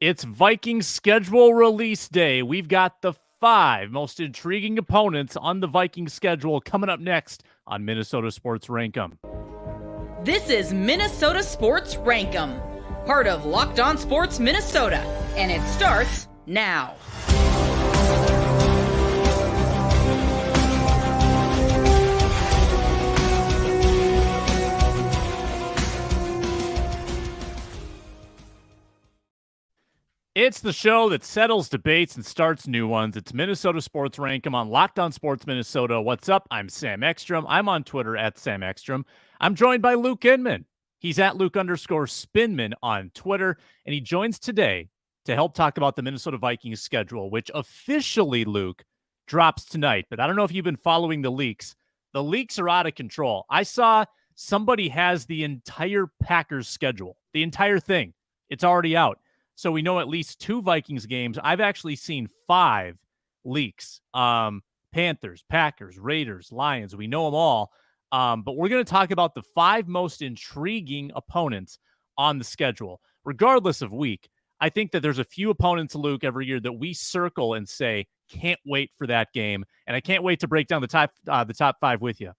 It's Vikings schedule release day. We've got the 5 most intriguing opponents on the Vikings schedule coming up next on Minnesota Sports Rankem. This is Minnesota Sports Rankem, part of Locked On Sports Minnesota, and it starts now. It's the show that settles debates and starts new ones. It's Minnesota Sports Rankem on Locked On Sports Minnesota. What's up? I'm Sam Ekstrom. I'm on Twitter at Sam Ekstrom. I'm joined by Luke Inman. He's at Luke_Spinman on Twitter, and he joins today to help talk about the Minnesota Vikings schedule, which officially, Luke, drops tonight. But I don't know if you've been following the leaks. The leaks are out of control. I saw somebody has the entire Packers schedule, the entire thing. It's already out. So we know at least 2 Vikings games. I've actually seen 5 leaks. Panthers, Packers, Raiders, Lions. We know them all. But we're going to talk about the 5 most intriguing opponents on the schedule. Regardless of week, I think that there's a few opponents, Luke, every year that we circle and say, can't wait for that game. And I can't wait to break down the top 5 with you.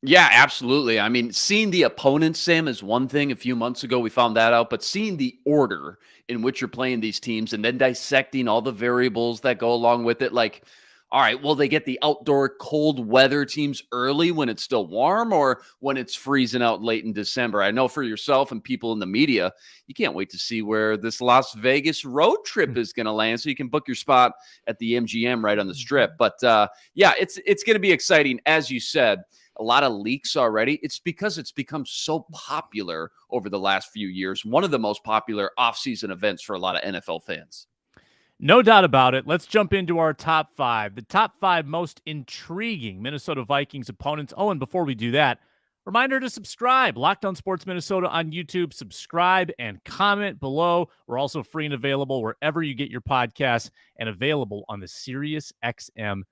Yeah, absolutely. I mean, seeing the opponents, Sam, is one thing. A few months ago, we found that out. But seeing the order in which you're playing these teams and then dissecting all the variables that go along with it, like, all right, will they get the outdoor cold weather teams early when it's still warm or when it's freezing out late in December? I know for yourself and people in the media, you can't wait to see where this Las Vegas road trip is going to land so you can book your spot at the MGM right on the Strip. But yeah, it's going to be exciting. As you said, a lot of leaks already. It's because it's become so popular over the last few years. One of the most popular offseason events for a lot of NFL fans. No doubt about it. Let's jump into our top 5. The top 5 most intriguing Minnesota Vikings opponents. Oh, and before we do that, reminder to subscribe. Locked On Sports Minnesota on YouTube. Subscribe and comment below. We're also free and available wherever you get your podcasts and available on the SiriusXM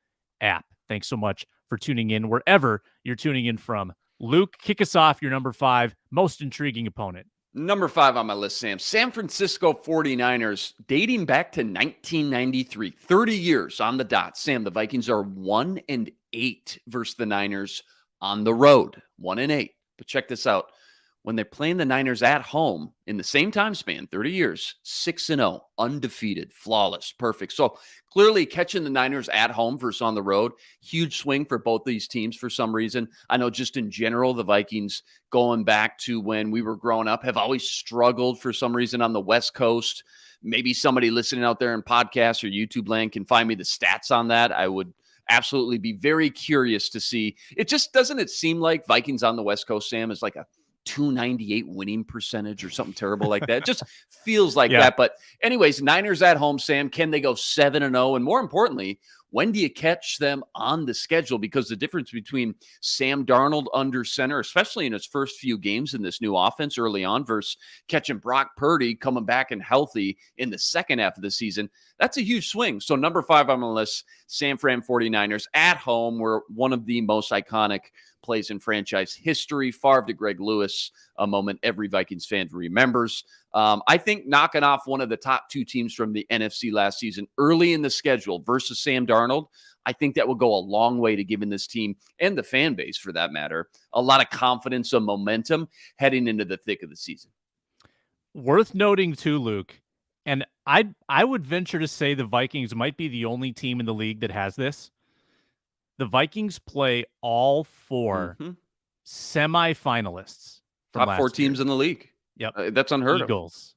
app. Thanks so much for tuning in wherever you're tuning in from. Luke, kick us off, your number 5 most intriguing opponent. Number 5 on my list, Sam. San Francisco 49ers, dating back to 1993, 30 years on the dot. Sam, the Vikings are 1-8 versus the Niners on the road, 1-8. But check this out. When they're playing the Niners at home in the same time span, 30 years, 6-0, undefeated, flawless, perfect. So clearly catching the Niners at home versus on the road, huge swing for both these teams for some reason. I know just in general, the Vikings going back to when we were growing up have always struggled for some reason on the West Coast. Maybe somebody listening out there in podcasts or YouTube land can find me the stats on that. I would absolutely be very curious to see. It just doesn't it seem like Vikings on the West Coast, Sam, is like a 298 winning percentage or something terrible like that. It just feels like that. But anyways, Niners at home, Sam, can they go 7-0? And more importantly, when do you catch them on the schedule? Because the difference between Sam Darnold under center, especially in his first few games in this new offense early on, versus catching Brock Purdy coming back and healthy in the second half of the season, that's a huge swing. So number 5 on my list, San Fran 49ers at home, were one of the most iconic plays in franchise history. Favre to Greg Lewis, a moment every Vikings fan remembers. I think knocking off one of the top 2 teams from the NFC last season early in the schedule versus Sam Darnold, I think that will go a long way to giving this team and the fan base, for that matter, a lot of confidence and momentum heading into the thick of the season. Worth noting too, Luke, and I would venture to say the Vikings might be the only team in the league that has this. The Vikings play all 4 semifinalists from top 4 teams in the league. Yep. That's unheard of. Eagles,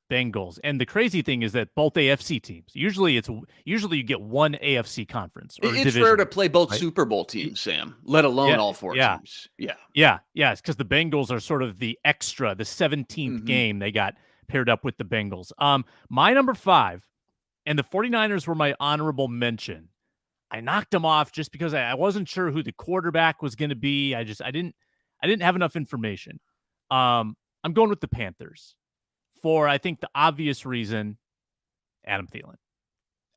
Bengals. And the crazy thing is that both AFC teams, usually you get one AFC conference. Or it's division, rare to play both right? Super Bowl teams, Sam, let alone all 4 teams. Yeah. It's because the Bengals are sort of the extra, the 17th game they got paired up with the Bengals. My number 5, and the 49ers were my honorable mention. I knocked them off just because I wasn't sure who the quarterback was going to be. I didn't have enough information. I'm going with the Panthers for, I think, the obvious reason, Adam Thielen.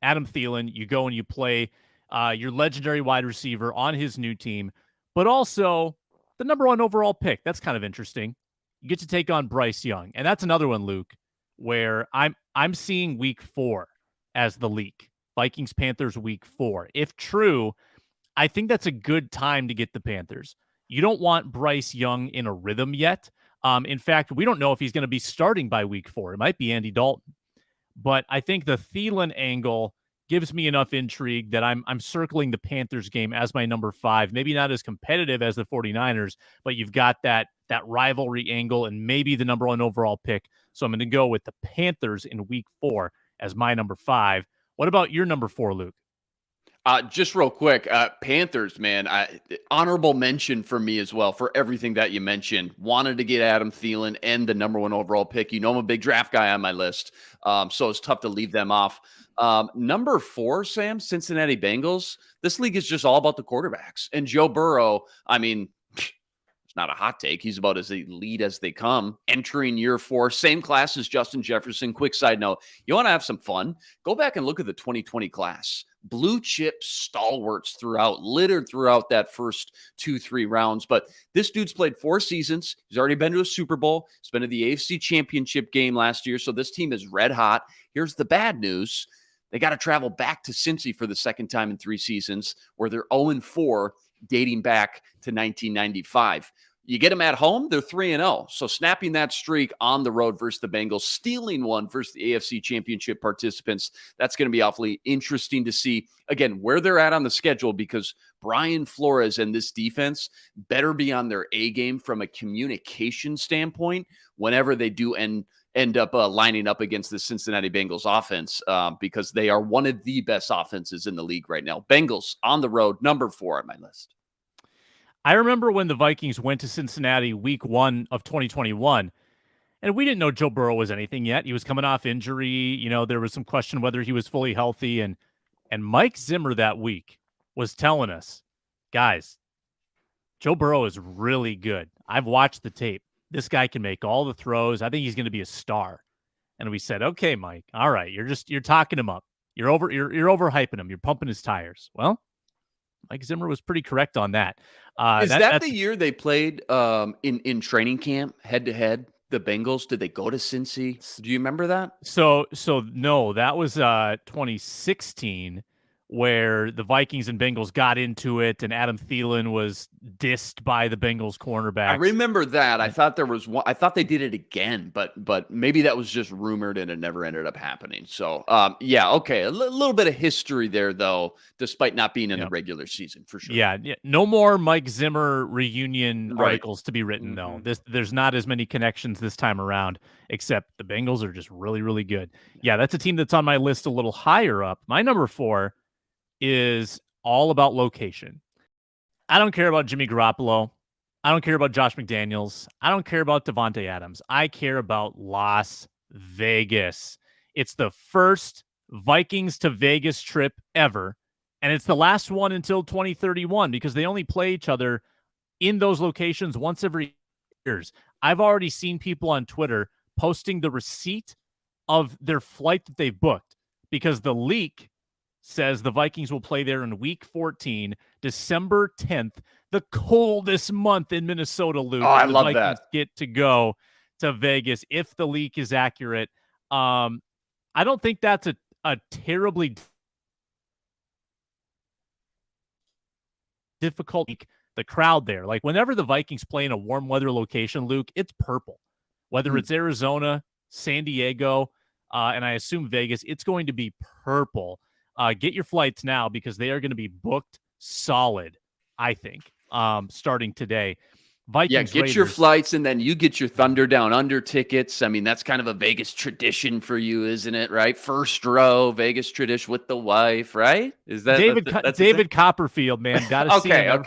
Adam Thielen, you go and you play your legendary wide receiver on his new team, but also the number 1 overall pick. That's kind of interesting. You get to take on Bryce Young. And that's another one, Luke. where I'm seeing week 4 as the leak. Vikings Panthers week 4. If true, I think that's a good time to get the Panthers. You don't want Bryce Young in a rhythm yet. In fact, we don't know if he's going to be starting by week 4. It might be Andy Dalton. But I think the Thielen angle gives me enough intrigue that I'm circling the Panthers game as my number 5. Maybe not as competitive as the 49ers, but you've got that rivalry angle and maybe the number 1 overall pick. So I'm going to go with the Panthers in week 4 as my number 5. What about your number 4, Luke? Just real quick, Panthers, man, honorable mention for me as well for everything that you mentioned. Wanted to get Adam Thielen and the number 1 overall pick. You know, I'm a big draft guy on my list, so it's tough to leave them off. Number 4, Sam, Cincinnati Bengals. This league is just all about the quarterbacks. And Joe Burrow, I mean, it's not a hot take. He's about as elite as they come. Entering year 4, same class as Justin Jefferson. Quick side note, you want to have some fun? Go back and look at the 2020 class. Blue chip stalwarts littered throughout that first 2-3 rounds. But this dude's played 4 seasons. He's already been to a Super Bowl. He's been to the AFC Championship game last year. So this team is red hot. Here's the bad news. They got to travel back to Cincy for the second time in 3 seasons, where they're 0-4 dating back to 1995. You get them at home, they're 3-0. So snapping that streak on the road versus the Bengals, stealing one versus the AFC Championship participants, that's going to be awfully interesting to see, again, where they're at on the schedule, because Brian Flores and this defense better be on their A game from a communication standpoint whenever they do end up lining up against the Cincinnati Bengals offense, because they are one of the best offenses in the league right now. Bengals on the road, number 4 on my list. I remember when the Vikings went to Cincinnati week 1 of 2021, and we didn't know Joe Burrow was anything yet. He was coming off injury. You know, there was some question whether he was fully healthy. And Mike Zimmer that week was telling us, guys, Joe Burrow is really good. I've watched the tape. This guy can make all the throws. I think he's going to be a star. And we said, okay, Mike, all right, you're talking him up. You're overhyping him. You're pumping his tires. Well, Mike Zimmer was pretty correct on that. Is that the year they played in training camp head-to-head, the Bengals? Did they go to Cincy? Do you remember that? So no, that was 2016, where the Vikings and Bengals got into it, and Adam Thielen was dissed by the Bengals cornerback. I remember that. I thought there was one. I thought they did it again, but maybe that was just rumored and it never ended up happening. So, yeah, okay, a little bit of history there, though, despite not being in the regular season for sure. Yeah, no more Mike Zimmer reunion articles to be written, though. There's not as many connections this time around, except the Bengals are just really, really good. Yeah, that's a team that's on my list a little higher up. My number 4 is all about location. I don't care about Jimmy Garoppolo. I don't care about Josh McDaniels. I don't care about Devontae Adams. I care about Las Vegas. It's the first Vikings to Vegas trip ever, and it's the last one until 2031 because they only play each other in those locations once every years. I've already seen people on Twitter posting the receipt of their flight that they've booked because the leak says the Vikings will play there in week 14, December 10th, the coldest month in Minnesota, Luke. Oh, I love Vikings that. Get to go to Vegas if the leak is accurate. I don't think that's a terribly difficult week. The crowd there, like whenever the Vikings play in a warm weather location, Luke, it's purple. Whether it's Arizona, San Diego, and I assume Vegas, it's going to be purple. Get your flights now because they are going to be booked solid, I think, starting today. Vikings, get your flights, and then you get your Thunder Down Under tickets. I mean, that's kind of a Vegas tradition for you, isn't it? Right, first row Vegas tradition with the wife, right? Is that David Copperfield? Man, got to see him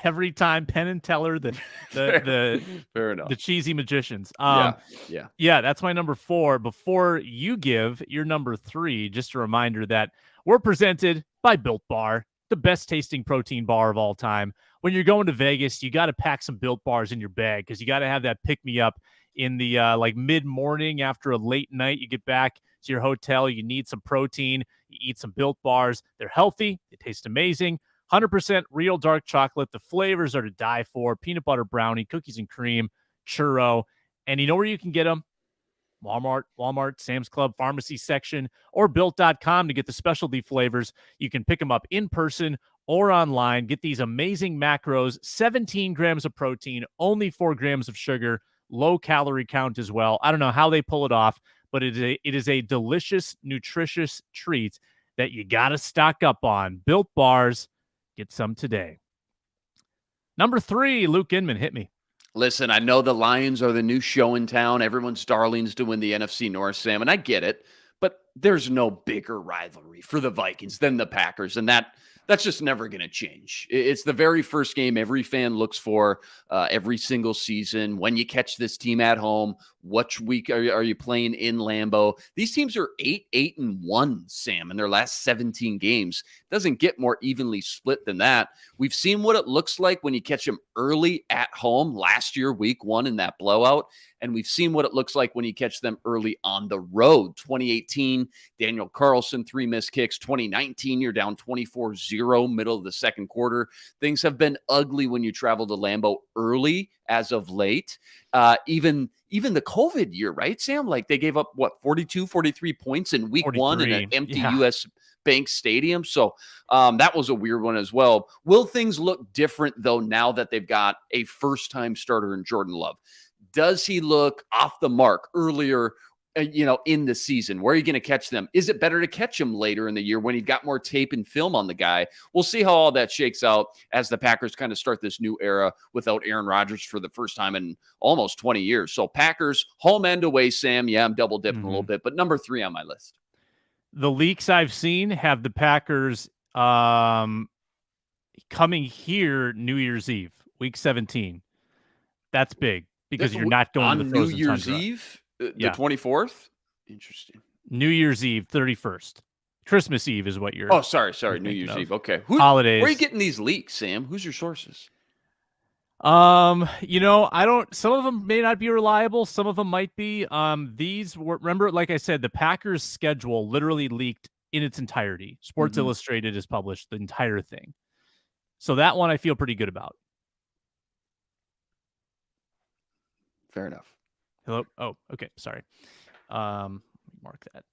every time. Penn and Teller, the fair enough. The cheesy magicians. Yeah. That's my number 4. Before you give your number 3, just a reminder that we're presented by Built Bar, the best tasting protein bar of all time. When you're going to Vegas, you got to pack some Built Bars in your bag because you got to have that pick-me-up in the mid-morning after a late night. You get back to your hotel, you need some protein, you eat some Built Bars. They're healthy, they taste amazing, 100% real dark chocolate. The flavors are to die for: peanut butter brownie, cookies and cream, churro. And you know where you can get them? Walmart, Sam's Club, pharmacy section, or Built.com to get the specialty flavors. You can pick them up in person or online. Get these amazing macros, 17 grams of protein, only 4 grams of sugar, low calorie count as well. I don't know how they pull it off, but it is a delicious, nutritious treat that you got to stock up on. Built Bars, get some today. Number 3, Luke Inman, hit me. Listen, I know the Lions are the new show in town. Everyone's darlings to win the NFC North, Sam, and I get it. But there's no bigger rivalry for the Vikings than the Packers, and that's just never going to change. It's the very first game every fan looks for every single season. When you catch this team at home, what week are you playing in Lambeau? These teams are 8-1, Sam, in their last 17 games. Doesn't get more evenly split than that. We've seen what it looks like when you catch them early at home last year, week 1 in that blowout. And we've seen what it looks like when you catch them early on the road. 2018, Daniel Carlson, 3 missed kicks. 2019, you're down 24-0, middle of the second quarter. Things have been ugly when you travel to Lambeau early as of late. Even the COVID year, right, Sam? Like they gave up, 43 points in week 1 in an empty U.S. Bank Stadium. So that was a weird one as well. Will things look different, though, now that they've got a first-time starter in Jordan Love? Does he look off the mark earlier, in the season? Where are you going to catch them? Is it better to catch him later in the year when you've got more tape and film on the guy? We'll see how all that shakes out as the Packers kind of start this new era without Aaron Rodgers for the first time in almost 20 years. So Packers, home and away, Sam. Yeah, I'm double dipping a little bit, but number 3 on my list. The leaks I've seen have the Packers coming here New Year's Eve, week 17. That's big because you're not going on to the frozen New Year's tundra. Eve, the 24th. Interesting. New Year's Eve, 31st. Christmas Eve is what you're. Oh, sorry. New Year's Eve. Okay. Holidays. Where are you getting these leaks, Sam? Who's your sources? I don't. Some of them may not be reliable. Some of them might be. These were, remember, like I said, the Packers' schedule literally leaked in its entirety. Sports Illustrated has published the entire thing, so that one I feel pretty good about. Fair enough. Hello. Oh, okay. Sorry. Mark that.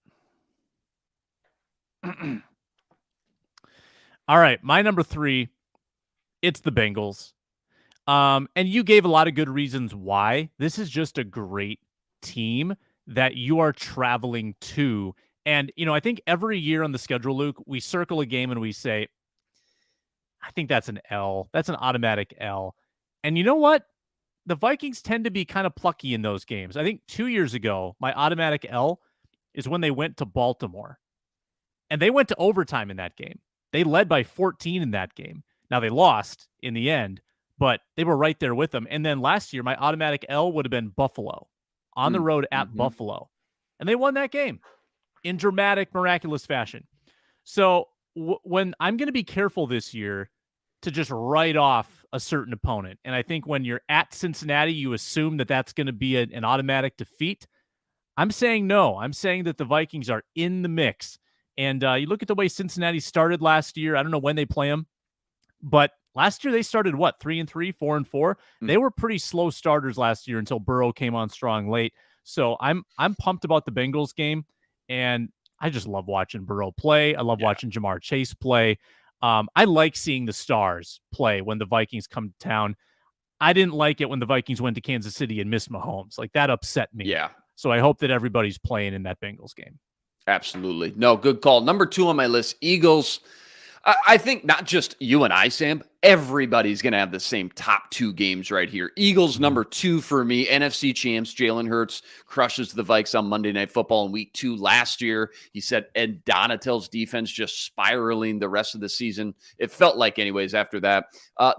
All right, my number 3. It's the Bengals. And you gave a lot of good reasons why. This is just a great team that you are traveling to. And, I think every year on the schedule, Luke, we circle a game and we say, I think that's an L. That's an automatic L. And you know what? The Vikings tend to be kind of plucky in those games. I think 2 years ago, my automatic L is when they went to Baltimore. And they went to overtime in that game. They led by 14 in that game. Now, they lost in the end, but they were right there with them. And then last year, my automatic L would have been Buffalo, on the road at Buffalo. And they won that game in dramatic, miraculous fashion. So when I'm going to be careful this year to just write off a certain opponent. And I think when you're at Cincinnati, you assume that that's going to be an automatic defeat. I'm saying no. I'm saying that the Vikings are in the mix. And you look at the way Cincinnati started last year. I don't know when they play them, but last year they started 3-3, 4-4. They were pretty slow starters last year until Burrow came on strong late. So I'm pumped about the Bengals game, and I just love watching Burrow play. I love watching Jamar Chase play. I like seeing the stars play when the Vikings come to town. I didn't like it when the Vikings went to Kansas City and missed Mahomes. Like, that upset me. Yeah. So I hope that everybody's playing in that Bengals game. Absolutely. No, good call. Number 2 on my list, Eagles. I think not just you and I, Sam, everybody's going to have the same top 2 games right here. Eagles, number 2 for me. NFC champs, Jalen Hurts crushes the Vikes on Monday Night Football in week 2 last year. He said Ed Donatell's defense just spiraling the rest of the season. It felt like anyways after that.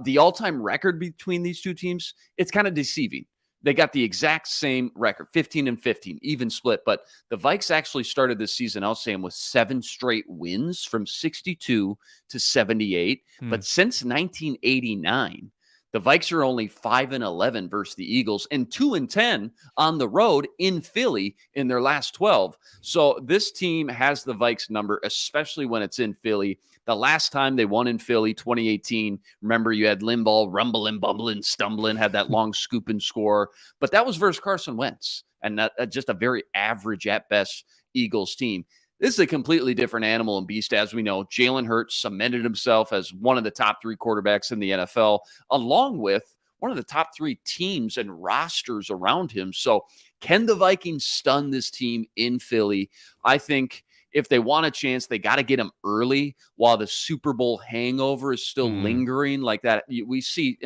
The all-time record between these two teams, it's kind of deceiving. They got the exact same record, 15-15, even split. But the Vikes actually started this season, I'll say, with 7 straight wins from 62 to 78. But since 1989, the Vikes are only 5-11 versus the Eagles and 2-10 on the road in Philly in their last 12. So this team has the Vikes number, especially when it's in Philly. The last time they won in Philly, 2018, remember you had Limbaugh rumbling, bumbling, stumbling, had that long scoop and score. But that was versus Carson Wentz and not, just a very average at best Eagles team. This is a completely different animal and beast, as we know. Jalen Hurts cemented himself as one of the top 3 quarterbacks in the NFL, along with one of the top 3 teams and rosters around him. So can the Vikings stun this team in Philly? I think if they want a chance, they got to get him early while the Super Bowl hangover is still lingering like that. We see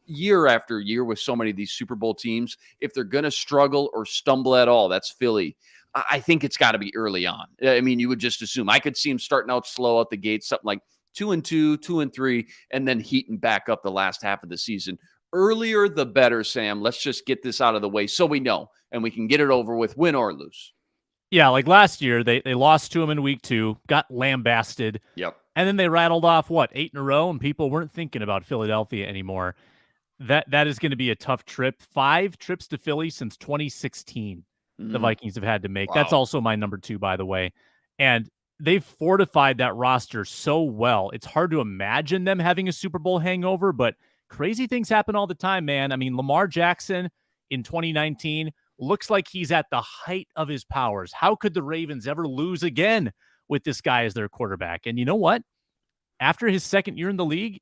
year after year with so many of these Super Bowl teams, if they're going to struggle or stumble at all, that's Philly. I think it's got to be early on. I mean, you would just assume. I could see him starting out slow out the gate, something like 2-2, 2-3, and then heating back up the last half of the season. Earlier, the better, Sam. Let's just get this out of the way so we know, and we can get it over with, win or lose. Yeah, like last year, they lost to him in week 2, got lambasted. Yep. And then they rattled off, 8 in a row, and people weren't thinking about Philadelphia anymore. That is going to be a tough trip. 5 trips to Philly since 2016. The Vikings have had to make. Wow. That's also my number 2, by the way. And they've fortified that roster so well. It's hard to imagine them having a Super Bowl hangover, but crazy things happen all the time, man. I mean, Lamar Jackson in 2019 looks like he's at the height of his powers. How could the Ravens ever lose again with this guy as their quarterback? And you know what? After his second year in the league,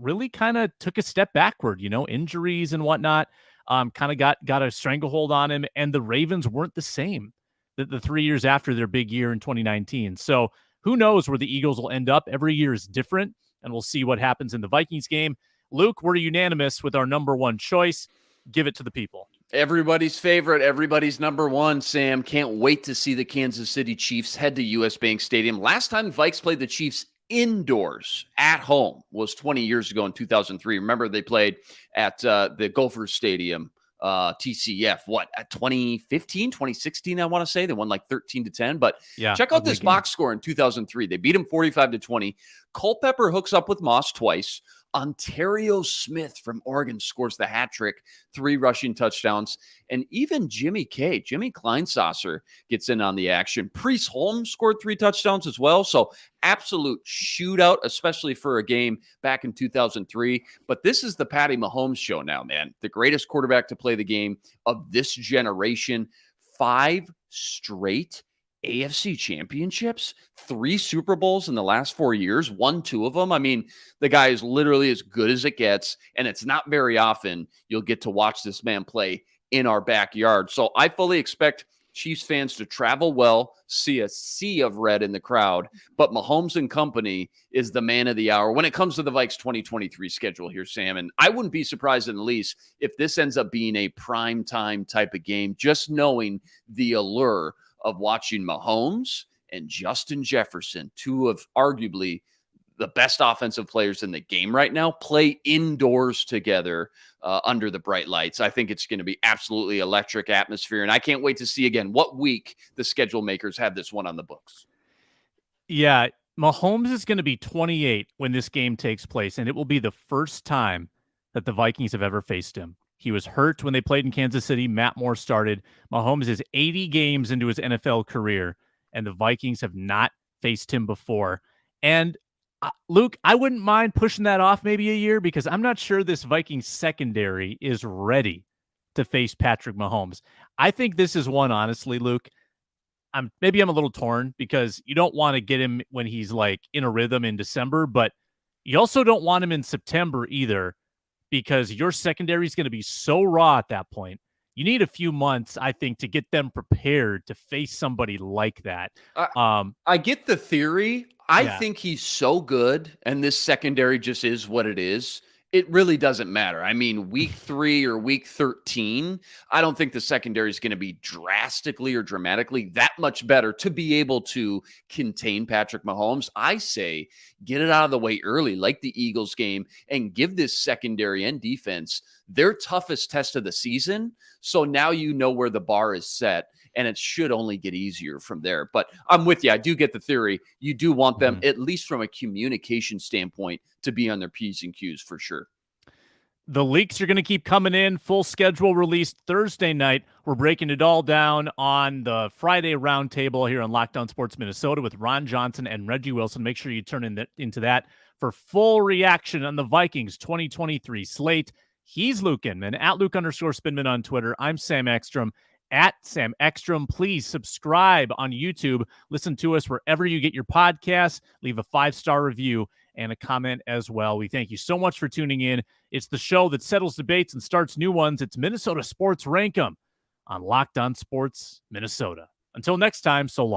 really kind of took a step backward, injuries and whatnot. Kind of got a stranglehold on him, and the Ravens weren't the same the 3 years after their big year in 2019. So who knows where the Eagles will end up? Every year is different, and we'll see what happens in the Vikings game. Luke, we're unanimous with our number 1 choice. Give it to the people. Everybody's favorite, everybody's number 1, Sam. Can't wait to see the Kansas City Chiefs head to US Bank Stadium. Last time Vikes played the Chiefs indoors at home was 20 years ago in 2003. Remember, they played at the Gophers Stadium, TCF, at 2015, 2016, I want to say. They won like 13-10. But yeah, check out this box score in 2003. They beat him 45-20. Culpepper hooks up with Moss twice. Ontario Smith from Oregon scores the hat trick, 3 rushing touchdowns. And even Jimmy Kleinsasser gets in on the action. Priest Holmes scored 3 touchdowns as well. So absolute shootout, especially for a game back in 2003. But this is the Patty Mahomes show now, man. The greatest quarterback to play the game of this generation. 5 straight AFC championships, 3 Super Bowls in the last 4 years, won 2 of them. I mean, the guy is literally as good as it gets, and it's not very often you'll get to watch this man play in our backyard. So I fully expect Chiefs fans to travel well, see a sea of red in the crowd, but Mahomes and company is the man of the hour when it comes to the Vikes 2023 schedule here, Sam. And I wouldn't be surprised in the least if this ends up being a prime time type of game, just knowing the allure of watching Mahomes and Justin Jefferson, 2 of arguably the best offensive players in the game right now, play indoors together under the bright lights. I think it's going to be absolutely electric atmosphere, and I can't wait to see again what week the schedule makers have this one on the books. Yeah, Mahomes is going to be 28 when this game takes place, and it will be the first time that the Vikings have ever faced him. He was hurt when they played in Kansas City. Matt Moore started. Mahomes is 80 games into his NFL career, and the Vikings have not faced him before. And Luke, I wouldn't mind pushing that off maybe a year because I'm not sure this Vikings secondary is ready to face Patrick Mahomes. I think this is one, honestly, Luke. I'm a little torn because you don't want to get him when he's like in a rhythm in December, but you also don't want him in September either, because your secondary is going to be so raw at that point. You need a few months, I think, to get them prepared to face somebody like that. I get the theory. I think he's so good, and this secondary just is what it is. It really doesn't matter. I mean, week 3 or week 13, I don't think the secondary is going to be drastically or dramatically that much better to be able to contain Patrick Mahomes. I say get it out of the way early, like the Eagles game, and give this secondary and defense their toughest test of the season. So now you know where the bar is set, and it should only get easier from there. But I'm with you. I do get the theory. You do want them, at least from a communication standpoint, to be on their P's and Q's for sure. The leaks are going to keep coming in. Full schedule released Thursday night. We're breaking it all down on the Friday roundtable here on Locked On Sports Minnesota with Ron Johnson and Reggie Wilson. Make sure you turn into that for full reaction on the Vikings 2023 slate. He's Luke Inman, at Luke_Spinman on Twitter. I'm Sam Ekstrom. at Sam Ekstrom. Please subscribe on YouTube. Listen to us wherever you get your podcasts. Leave a 5-star review and a comment as well. We thank you so much for tuning in. It's the show that settles debates and starts new ones. It's Minnesota Sports Rank 'em on Locked On Sports Minnesota. Until next time, so long.